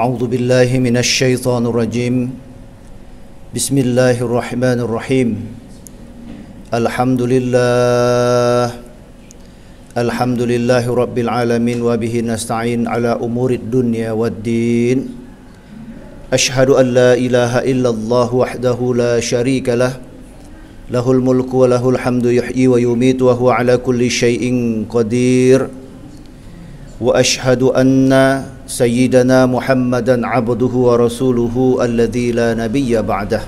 A'udzu billahi minasy syaithanir rajim. Bismillahirrahmanirrahim. Alhamdulillahi rabbil alamin wa bihi nasta'in ala umurid dunya waddin. Asyhadu an la ilaha illallah wahdahu la syarika lah. Lahul mulku wa lahul hamdu yuhyi wa yumitu wa huwa ala kulli syai'in qadir. Wa asyhadu anna sayyidana Muhammadan abduhu wa rasuluhu alladzi la nabiyya ba'dah.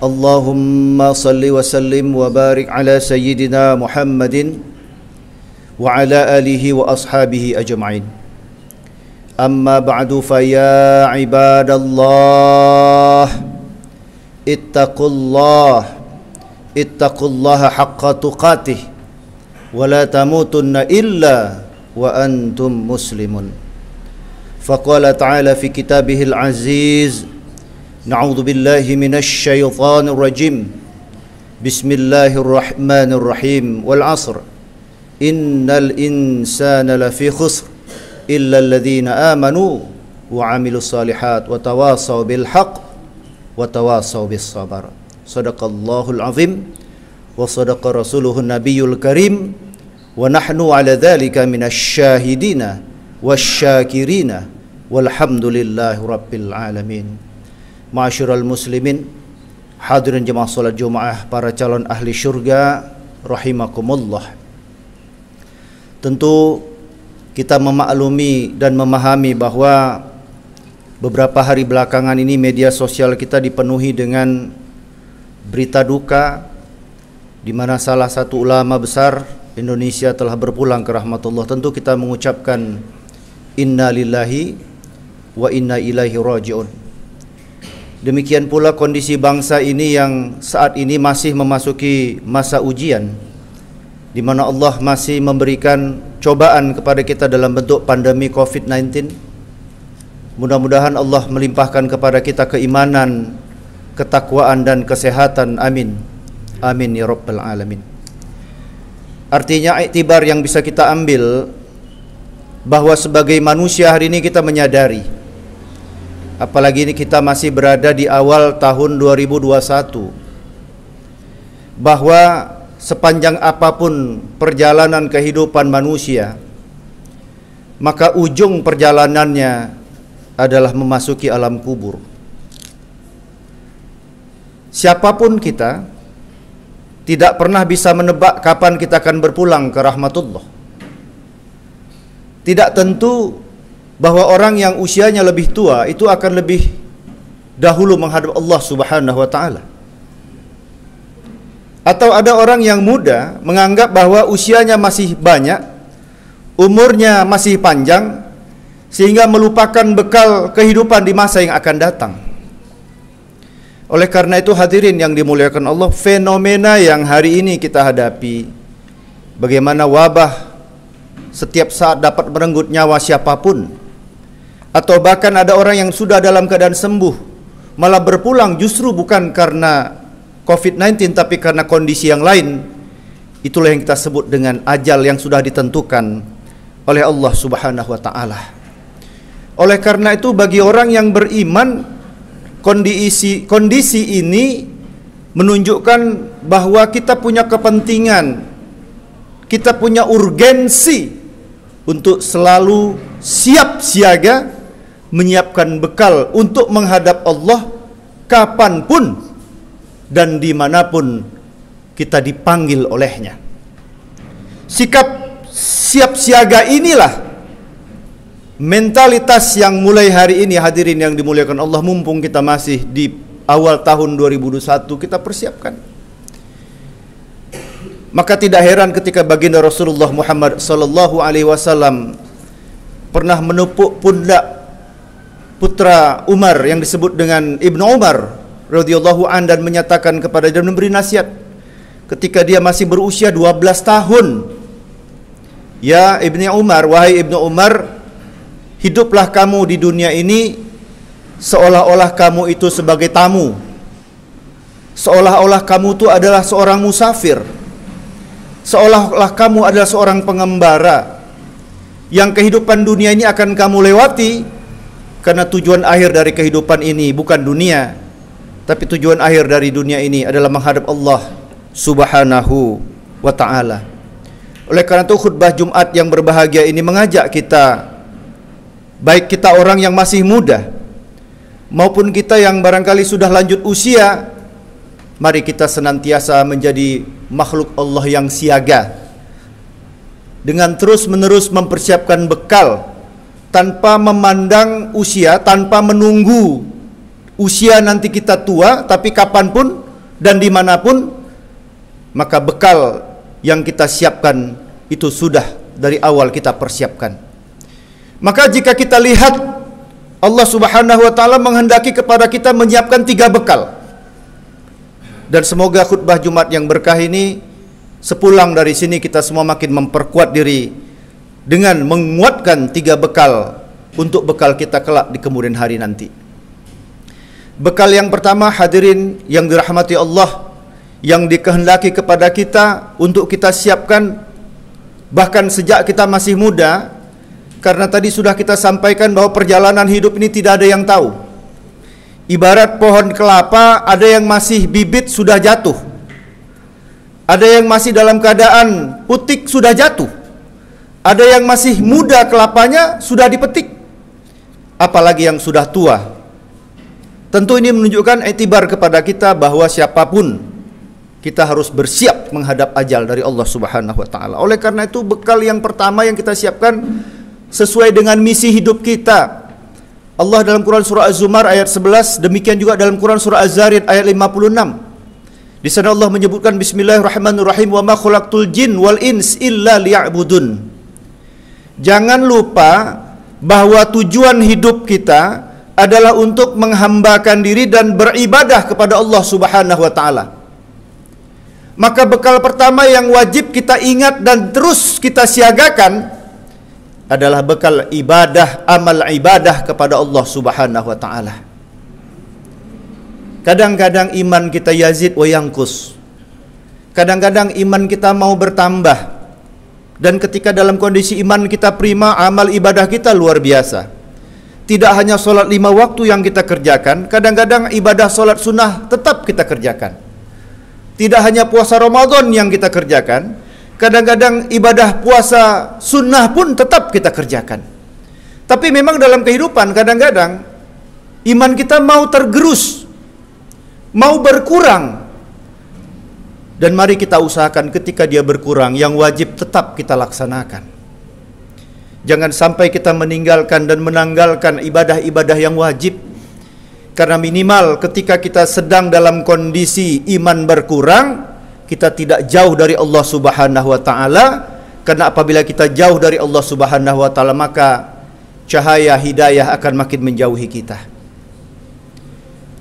Allahumma salli wa sallim wa barik ala sayyidina Muhammadin wa ala alihi wa ashabihi ajma'in. Amma ba'du, fa ya ibadallah ittaqullaha haqqa tuqatih wa la tamutunna illa wa antum muslimun. Faqala ta'ala fi kitabihil aziz, na'udzu billahi minasy syaithanir rajim. Bismillahirrahmanirrahim. Wal 'asr innal insana lafi khusr illa alladhina amanu wa 'amilus shalihat wa tawasaw bil haqq wa tawasaw bis sabr. Shadaqallahul azim wa sadaqa rasuluhun nabiyyul karim wa nahnu ala dzalika minasyahidina wasyakirina walhamdulillahi rabbil alamin. Ma'asyiral muslimin, hadirin jemaah salat Jumat, para calon ahli syurga rahimakumullah. Tentu kita memaklumi dan memahami bahwa beberapa hari belakangan ini media sosial kita dipenuhi dengan berita duka, di mana salah satu ulama besar Indonesia telah berpulang ke rahmatullah. Tentu kita mengucapkan inna lillahi wa inna ilaihi raji'un. Demikian pula kondisi bangsa ini yang saat ini masih memasuki masa ujian, di mana Allah masih memberikan cobaan kepada kita dalam bentuk pandemi COVID-19. Mudah-mudahan Allah melimpahkan kepada kita keimanan, ketakwaan dan kesehatan. Amin. Amin ya rabbal alamin. Artinya iktibar yang bisa kita ambil bahwa sebagai manusia hari ini kita menyadari, apalagi ini kita masih berada di awal tahun 2021, bahwa sepanjang apapun perjalanan kehidupan manusia, maka ujung perjalanannya adalah memasuki alam kubur. Siapapun kita tidak pernah bisa menebak kapan kita akan berpulang ke rahmatullah. Tidak tentu bahwa orang yang usianya lebih tua itu akan lebih dahulu menghadap Allah Subhanahu wa taala. Atau ada orang yang muda menganggap bahwa usianya masih banyak, umurnya masih panjang, sehingga melupakan bekal kehidupan di masa yang akan datang. Oleh karena itu hadirin yang dimuliakan Allah, fenomena yang hari ini kita hadapi, bagaimana wabah setiap saat dapat merenggut nyawa siapapun, atau bahkan ada orang yang sudah dalam keadaan sembuh malah berpulang justru bukan karena COVID-19 tapi karena kondisi yang lain. Itulah yang kita sebut dengan ajal yang sudah ditentukan oleh Allah Subhanahu wa taala. Oleh karena itu bagi orang yang beriman, kondisi ini menunjukkan bahwa kita punya kepentingan, kita punya urgensi untuk selalu siap siaga menyiapkan bekal untuk menghadap Allah kapanpun dan dimanapun kita dipanggil olehnya. Sikap siap siaga inilah mentalitas yang mulai hari ini hadirin yang dimuliakan Allah, mumpung kita masih di awal tahun 2021, kita persiapkan. Maka tidak heran ketika baginda Rasulullah Muhammad sallallahu alaihi wasallam pernah menepuk pundak putra Umar yang disebut dengan Ibnu Umar radhiyallahu an dan menyatakan kepada dia, memberi nasihat ketika dia masih berusia 12 tahun. Ya Ibnu Umar, wahai Ibnu Umar, hiduplah kamu di dunia ini seolah-olah kamu itu sebagai tamu, seolah-olah kamu itu adalah seorang musafir, seolah-olah kamu adalah seorang pengembara yang kehidupan dunia ini akan kamu lewati Karena tujuan akhir dari kehidupan ini bukan dunia, tapi tujuan akhir dari dunia ini adalah menghadap Allah Subhanahu wa ta'ala. Oleh karena itu khutbah Jumat yang berbahagia ini mengajak kita, baik kita orang yang masih muda maupun kita yang barangkali sudah lanjut usia, mari kita senantiasa menjadi makhluk Allah yang siaga dengan terus-menerus mempersiapkan bekal tanpa memandang usia, tanpa menunggu usia nanti kita tua, tapi kapanpun dan dimanapun, maka bekal yang kita siapkan itu sudah dari awal kita persiapkan. Maka jika kita lihat Allah Subhanahu wa ta'ala menghendaki kepada kita menyiapkan 3 bekal, dan semoga khutbah Jumat yang berkah ini sepulang dari sini kita semua makin memperkuat diri dengan menguatkan 3 bekal untuk bekal kita kelak di kemudian hari nanti. Bekal yang pertama, hadirin yang dirahmati Allah, yang dikehendaki kepada kita untuk kita siapkan bahkan sejak kita masih muda, karena tadi sudah kita sampaikan bahwa perjalanan hidup ini tidak ada yang tahu. Ibarat pohon kelapa, ada yang masih bibit sudah jatuh, ada yang masih dalam keadaan putik sudah jatuh, ada yang masih muda kelapanya sudah dipetik, apalagi yang sudah tua. Tentu ini menunjukkan iktibar kepada kita bahwa siapapun kita harus bersiap menghadap ajal dari Allah Subhanahu wa ta'ala. Oleh karena itu bekal yang pertama yang kita siapkan sesuai dengan misi hidup kita. Allah dalam Quran surah Az-Zumar ayat 11, demikian juga dalam Quran surah Az-Zariyat ayat 56. Di sana Allah menyebutkan Bismillahirrahmanirrahim, wa ma khalaqtul jin wal ins illa liya'budun. Jangan lupa bahwa tujuan hidup kita adalah untuk menghambakan diri dan beribadah kepada Allah Subhanahu wa ta'ala. Maka bekal pertama yang wajib kita ingat dan terus kita siagakan adalah bekal ibadah, amal ibadah kepada Allah Subhanahu wa ta'ala. Kadang-kadang iman kita yazid wa yangkus. Kadang-kadang iman kita mau bertambah. Dan ketika dalam kondisi iman kita prima, amal ibadah kita luar biasa. Tidak hanya sholat 5 waktu yang kita kerjakan, kadang-kadang ibadah sholat sunnah tetap kita kerjakan. Tidak hanya puasa Ramadan yang kita kerjakan, kadang-kadang ibadah puasa sunnah pun tetap kita kerjakan. Tapi memang dalam kehidupan kadang-kadang iman kita mau tergerus, mau berkurang. Dan mari kita usahakan ketika dia berkurang, yang wajib tetap kita laksanakan. Jangan sampai kita meninggalkan dan menanggalkan ibadah-ibadah yang wajib. Karena minimal ketika kita sedang dalam kondisi iman berkurang, kita tidak jauh dari Allah Subhanahu wa ta'ala. Karena apabila kita jauh dari Allah Subhanahu wa ta'ala, maka cahaya hidayah akan makin menjauhi kita.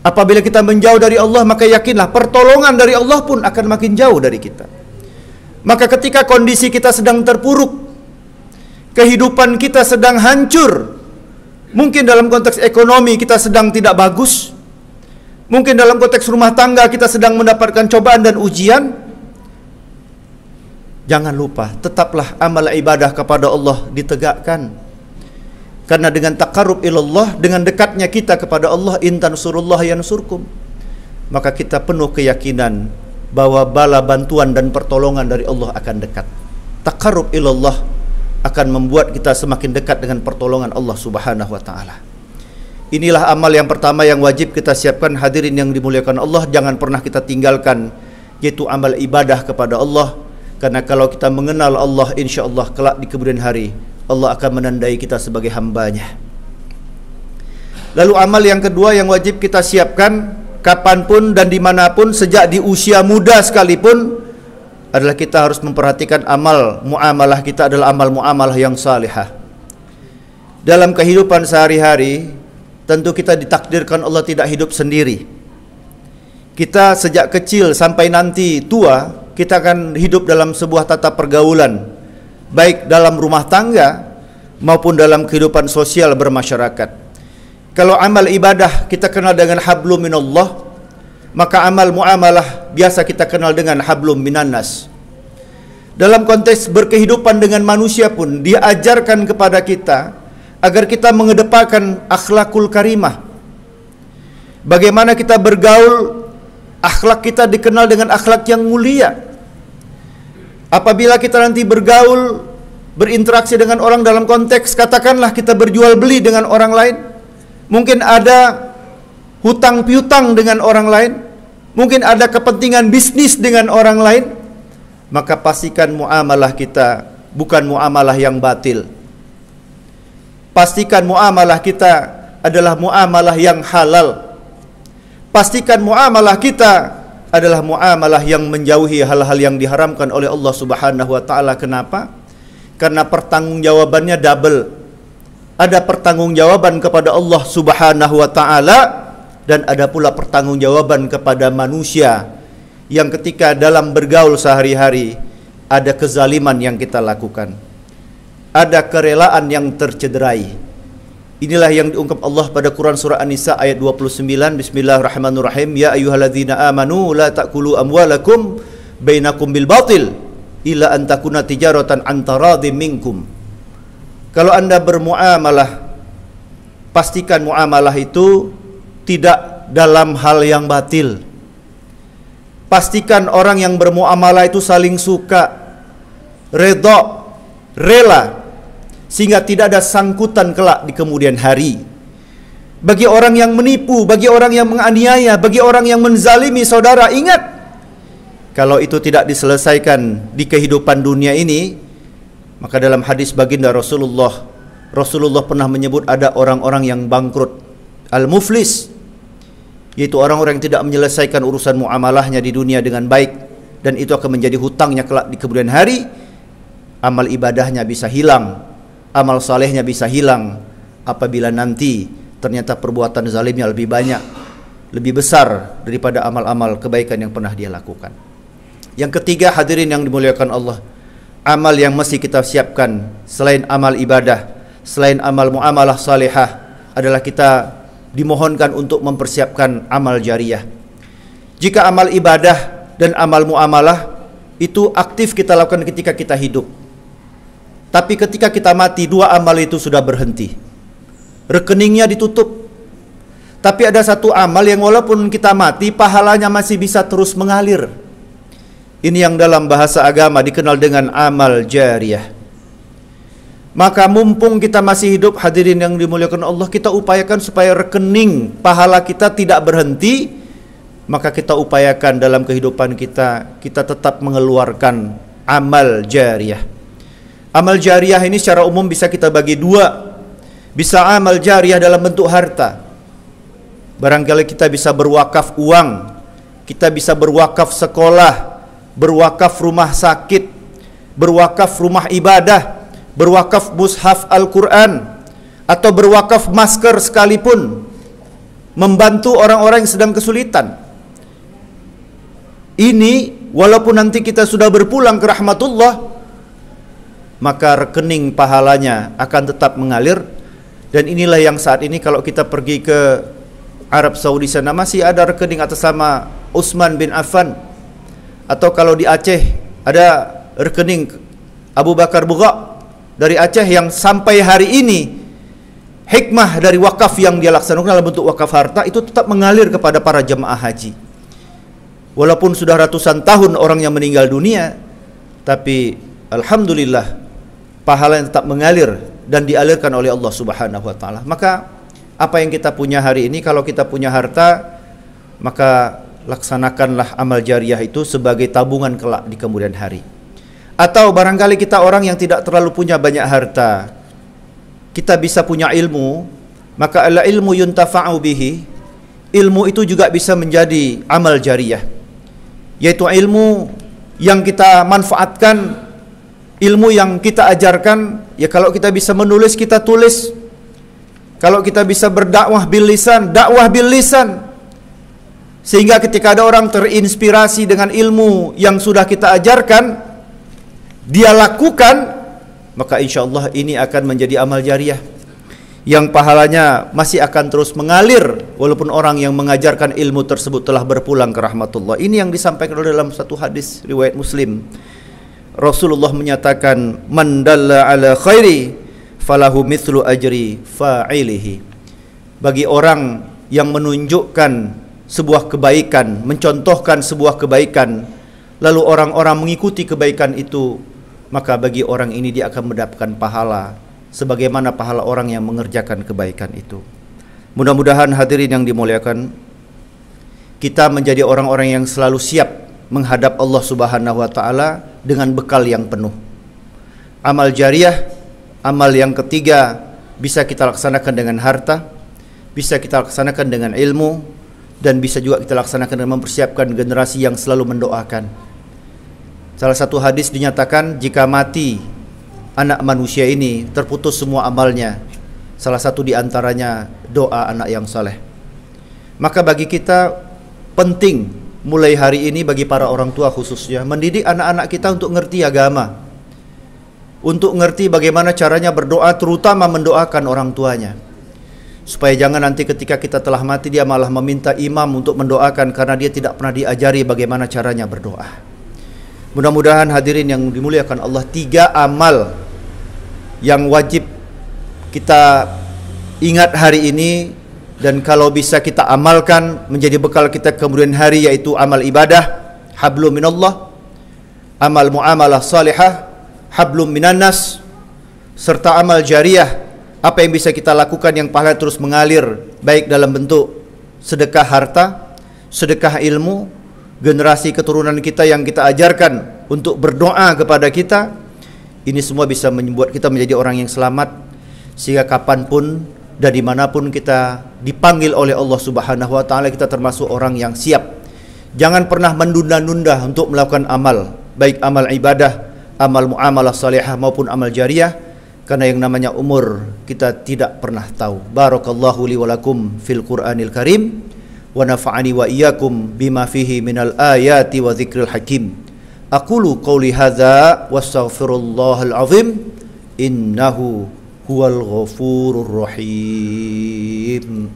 Apabila kita menjauh dari Allah, maka yakinlah pertolongan dari Allah pun akan makin jauh dari kita. Maka ketika kondisi kita sedang terpuruk, kehidupan kita sedang hancur, mungkin dalam konteks ekonomi kita sedang tidak bagus, mungkin dalam konteks rumah tangga kita sedang mendapatkan cobaan dan ujian, jangan lupa tetaplah amal ibadah kepada Allah ditegakkan. Karena dengan taqarrub ilallah, dengan dekatnya kita kepada Allah, in tansurullah yansurkum, maka kita penuh keyakinan bahwa bala bantuan dan pertolongan dari Allah akan dekat. Taqarrub ilallah akan membuat kita semakin dekat dengan pertolongan Allah Subhanahu wa ta'ala. Inilah amal yang pertama yang wajib kita siapkan, hadirin yang dimuliakan Allah. Jangan pernah kita tinggalkan, yaitu amal ibadah kepada Allah. Karena kalau kita mengenal Allah, insya Allah kelak di kemudian hari Allah akan menandai kita sebagai hambanya. Lalu amal yang kedua yang wajib kita siapkan kapanpun dan dimanapun, sejak di usia muda sekalipun, adalah kita harus memperhatikan amal muamalah kita adalah amal muamalah yang salihah. Dalam kehidupan sehari-hari, tentu kita ditakdirkan Allah tidak hidup sendiri. Kita sejak kecil sampai nanti tua, kita akan hidup dalam sebuah tata pergaulan, baik dalam rumah tangga maupun dalam kehidupan sosial bermasyarakat. Kalau amal ibadah kita kenal dengan hablum minallah, maka amal muamalah biasa kita kenal dengan hablum minannas. Dalam konteks berkehidupan dengan manusia pun diajarkan kepada kita agar kita mengedepankan akhlakul karimah. Bagaimana kita bergaul, akhlak kita dikenal dengan akhlak yang mulia. Apabila kita nanti bergaul, berinteraksi dengan orang dalam konteks, katakanlah kita berjual beli dengan orang lain, mungkin ada hutang piutang dengan orang lain, mungkin ada kepentingan bisnis dengan orang lain, maka pastikan muamalah kita bukan muamalah yang batil. Pastikan muamalah kita adalah muamalah yang halal. Pastikan muamalah kita adalah muamalah yang menjauhi hal-hal yang diharamkan oleh Allah Subhanahu wa taala. Kenapa? Karena pertanggungjawabannya double. Ada pertanggungjawaban kepada Allah Subhanahu wa taala dan ada pula pertanggungjawaban kepada manusia yang ketika dalam bergaul sehari-hari ada kezaliman yang kita lakukan. Ada kerelaan yang tercederai. Inilah yang diungkap Allah pada Quran surah An-Nisa ayat 29. Bismillahirrahmanirrahim. Ya ayyuhalladzina amanu la ta'kulu amwalakum bainakum bil batil illa an takuna tijaratan an taradhim minkum. Kalau Anda bermuamalah, pastikan muamalah itu tidak dalam hal yang batil. Pastikan orang yang bermuamalah itu saling suka, redha, rela, sehingga tidak ada sangkutan kelak di kemudian hari. Bagi orang yang menipu, bagi orang yang menganiaya, bagi orang yang menzalimi saudara, ingat, kalau itu tidak diselesaikan di kehidupan dunia ini, maka dalam hadis baginda Rasulullah pernah menyebut ada orang-orang yang bangkrut, al-muflis, yaitu orang-orang yang tidak menyelesaikan urusan muamalahnya di dunia dengan baik, dan itu akan menjadi hutangnya kelak di kemudian hari. Amal ibadahnya bisa hilang, amal salehnya bisa hilang apabila nanti ternyata perbuatan zalimnya lebih banyak, lebih besar daripada amal-amal kebaikan yang pernah dia lakukan. Yang ketiga, hadirin yang dimuliakan Allah, amal yang mesti kita siapkan selain amal ibadah, selain amal muamalah salihah, adalah kita dimohonkan untuk mempersiapkan amal jariyah. Jika amal ibadah dan amal muamalah itu aktif kita lakukan ketika kita hidup, tapi ketika kita mati, dua amal itu sudah berhenti, rekeningnya ditutup. Tapi ada satu amal yang walaupun kita mati, pahalanya masih bisa terus mengalir. Ini yang dalam bahasa agama dikenal dengan amal jariyah. Maka mumpung kita masih hidup, hadirin yang dimuliakan Allah, kita upayakan supaya rekening pahala kita tidak berhenti. Maka kita upayakan dalam kehidupan kita tetap mengeluarkan amal jariyah. Amal jariyah ini secara umum bisa kita bagi dua. Bisa amal jariyah dalam bentuk harta. Barangkali kita bisa berwakaf uang, kita bisa berwakaf sekolah, berwakaf rumah sakit, berwakaf rumah ibadah, berwakaf mushaf Al-Quran, atau berwakaf masker sekalipun, membantu orang-orang yang sedang kesulitan. Ini walaupun nanti kita sudah berpulang ke rahmatullah, maka rekening pahalanya akan tetap mengalir. Dan inilah yang saat ini kalau kita pergi ke Arab Saudi sana, masih ada rekening atas nama Utsman bin Affan. Atau kalau di Aceh ada rekening Abu Bakar Bugha dari Aceh yang sampai hari ini hikmah dari wakaf yang dia laksanakan dalam bentuk wakaf harta itu tetap mengalir kepada para jemaah haji. Walaupun sudah ratusan tahun orang yang meninggal dunia, tapi alhamdulillah pahala yang tetap mengalir dan dialirkan oleh Allah Subhanahu wa taala. Maka apa yang kita punya hari ini, kalau kita punya harta, maka laksanakanlah amal jariyah itu sebagai tabungan kelak di kemudian hari. Atau barangkali kita orang yang tidak terlalu punya banyak harta, kita bisa punya ilmu, maka al ilmu yuntafa'u bihi, ilmu itu juga bisa menjadi amal jariyah, yaitu ilmu yang kita manfaatkan, ilmu yang kita ajarkan. Ya kalau kita bisa menulis, kita tulis. Kalau kita bisa berdakwah bil lisan, dakwah bil lisan. Sehingga ketika ada orang terinspirasi dengan ilmu yang sudah kita ajarkan, dia lakukan, maka insya Allah ini akan menjadi amal jariyah yang pahalanya masih akan terus mengalir walaupun orang yang mengajarkan ilmu tersebut telah berpulang ke rahmatullah. Ini yang disampaikan dalam satu hadis riwayat Muslim. Rasulullah menyatakan, man dalla ala khairi falahu mithlu ajri fa'ilihi. Bagi orang yang menunjukkan sebuah kebaikan, mencontohkan sebuah kebaikan, lalu orang-orang mengikuti kebaikan itu, maka bagi orang ini dia akan mendapatkan pahala sebagaimana pahala orang yang mengerjakan kebaikan itu. Mudah-mudahan hadirin yang dimuliakan, kita menjadi orang-orang yang selalu siap menghadap Allah Subhanahu wa taala dengan bekal yang penuh. Amal jariah, amal yang ketiga, bisa kita laksanakan dengan harta, bisa kita laksanakan dengan ilmu, dan bisa juga kita laksanakan dengan mempersiapkan generasi yang selalu mendoakan. Salah satu hadis dinyatakan, jika mati anak manusia ini, terputus semua amalnya, salah satu di antaranya doa anak yang saleh. Maka bagi kita penting mulai hari ini, bagi para orang tua khususnya, mendidik anak-anak kita untuk ngerti agama, untuk ngerti bagaimana caranya berdoa, terutama mendoakan orang tuanya, supaya jangan nanti ketika kita telah mati dia malah meminta imam untuk mendoakan karena dia tidak pernah diajari bagaimana caranya berdoa. Mudah-mudahan hadirin yang dimuliakan Allah, 3 amal yang wajib kita ingat hari ini, dan kalau bisa kita amalkan menjadi bekal kita kemudian hari, yaitu amal ibadah, hablum minallah, amal muamalah salihah, hablum minan nas, serta amal jariah, apa yang bisa kita lakukan yang pahala terus mengalir, baik dalam bentuk sedekah harta, sedekah ilmu, generasi keturunan kita yang kita ajarkan untuk berdoa kepada kita. Ini semua bisa membuat kita menjadi orang yang selamat, sehingga kapanpun dan dimanapun kita dipanggil oleh Allah Subhanahu wa taala, kita termasuk orang yang siap. Jangan pernah menunda-nunda untuk melakukan amal, baik amal ibadah, amal muamalah salihah maupun amal jariah, karena yang namanya umur kita tidak pernah tahu. Barakallahu li wa lakum fil Qur'anil Karim, wa nafa'ani wa iyyakum bima fihi minal ayati wa dzikril hakim. Aqulu qawli hadza wastaghfirullahal azim, innahu huwal ghafurur rahim.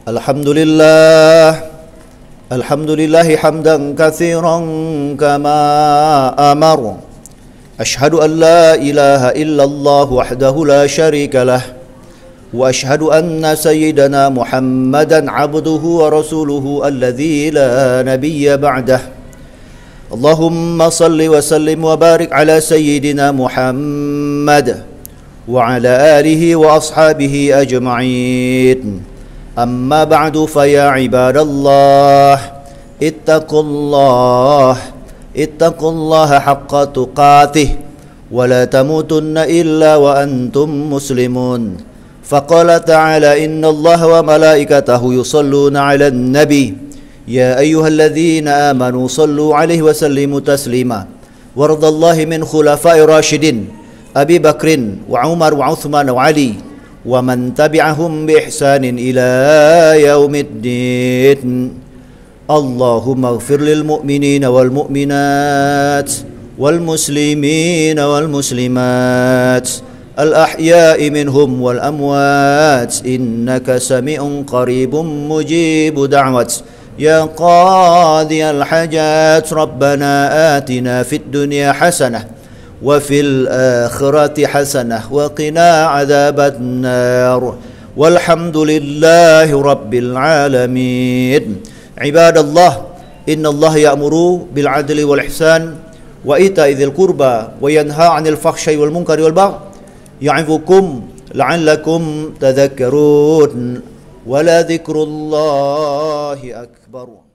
Alhamdulillah hamdan katsiran kama amar. Ashhadu an la ilaha illallah wahdahu la syarika lah, wa ashhadu anna sayyidana Muhammadan abduhu wa rasuluhu alladzi la nabiyya ba'dah. Allahumma salli wa sallim wa barik ala sayyidina Muhammad wa ala alihi wa ashabihi ajma'in. Amma ba'du, faya ibadallah, ittaqullaha haqqa tuqatih, wa la tamutunna illa wa antum muslimun. Faqala ta'ala, inna Allah wa malaikatahu yusalluna ala nabi, ya ayyuhalladzina amanu sallu alaihi wa sallimu taslima. Wardallahi min khulafai rasyidin, Abi Bakrin wa Umar wa Uthman wa Ali, wa man tabi'ahum bi ihsanin ila yaumiddin. Allahumma ighfir lil mu'minina wal mu'minat wal muslimina wal muslimat al ahya'i minhum wal amwat, innaka sami'un qaribun mujibu da'wat. Ya qadiyal hajat, rabbana atina fid dunya hasanah wa fil akhirati hasanah wa qina adzaban nar. Walhamdulillahi rabbil alamin. Ibadallah, innallaha ya'muru bil adli wal ihsan wa ita'i dzil qurba wa yanha 'anil fakhsya'i wal munkari wal baghi ya'izukum la'allakum tadhakkarun. Wa la dzikrullahi akbar.